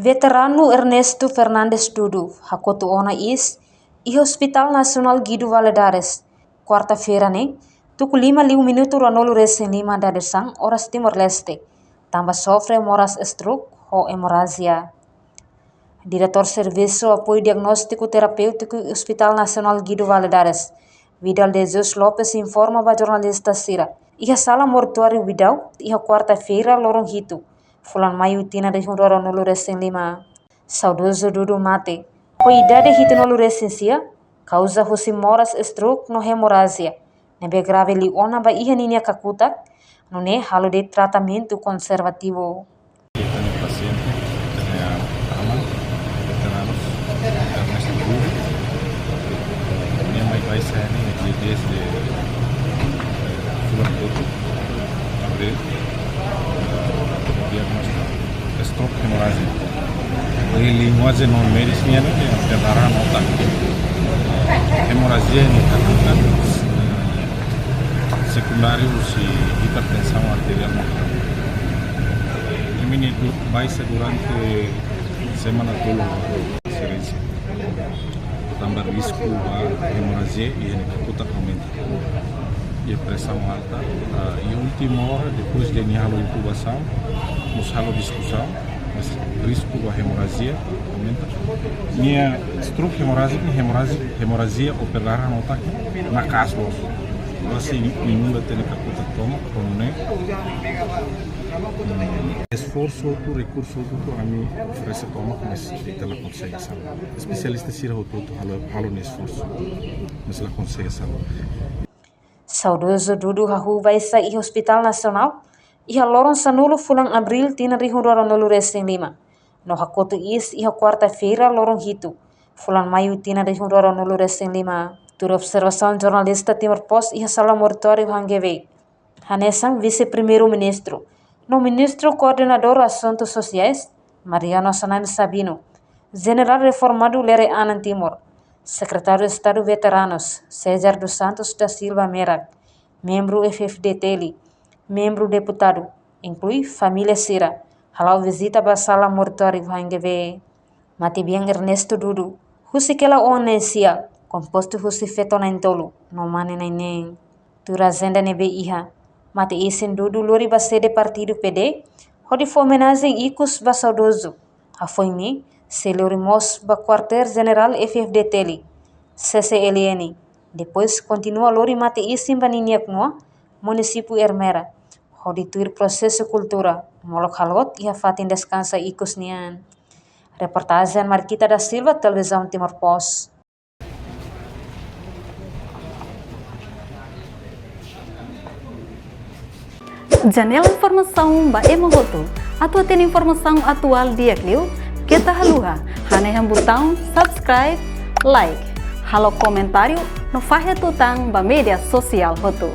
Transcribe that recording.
Veterano Ernesto Fernandes Dudu, hakotu ona is, i Hospital Nasional Guido Valadares, quarta-feira tuku 5 minuto ranolu resen 5 da desang, horas Timor-Leste, tambah sofre moras stroke ou hemorragia. Diretor Serviço Apoio Diagnóstico Terapêutico Hospital Nacional Guido Valadares, Vidal de Jesus Lopes informa para jornalista Sira. Iha sala mortuário Vidal, iha quarta-feira lorong hitu. Fulan Maio tina de hundora nolu resen 5. Saudoso Dudu mate. Ho idade hitu nolu resen sia, causa husi moras stroke no hemorragia. Nebe grave li ona ba iha ninia kakutak, no ne halo de tratamento conservativo. Vai sair desde abril, diagnostic stroke hemorrhagia. Linguagem non medicina é dará nota. Hemorragia ini kan secundários e hipertensão arterial. Ini vai ser durante semana toda serência. Também risco da hemorragia e a aumenta. E a pressão alta. E a última hora, depois de a intubação, nos halo discussão, mas risco da hemorragia aumenta. Minha stroke hemorragia operar no ataque na casa. Assim, nenhuma tem que toma, como nem. Esforço do recurso do a mim oferece toma, mas ela consegue salvar. Especialista sira o todo halo nesse esforço, mas ela consegue salvar. Saudoso Dudu hahu vai sair Hospital Nacional iha loron sanulu fulang Abril tina rihundora nolu resen 5. No hakotu is iha quarta-feira loron hitu. Fulan Maio tina rihundora nolu resen 5. Tur observação jornalista Timor Post iha sala mortuário hangeve. Hanesang vice-primeiro-ministro. No ministro coordenador Assuntos Sociais, Mariano Sanami Sabino. General reformado Lere Anan Timor. Secretário de Estado Veteranos, César dos Santos da Silva Merag. Membro FFDT, membro deputado, inclui família Sira. Halau visita basala mortuário hangeve. Matibiang Ernesto Dudu. Husikela onesia, composto husi fetona intolo, no mane naineng. Tura zenda nebe iha. Mate isen Dudu lori basede partido PD, hodi fomenagem icus ba saudoso. Afoini, se lorimos ba quarter general FFDT, CCLN. Depois continua lori mate isin ba niniak noa, município Ermera. Hodi tuir processo cultura, molok halot iha fatin descansa icus nian. Reportagem Marquita da Silva, Televisão Timor Post. Janela informação ba emohoto. Atua tem informação atual dia clio. Kita haluha. Hane yang botão subscribe, like. Halo comentário no fahe tutang ba media sosial hoto.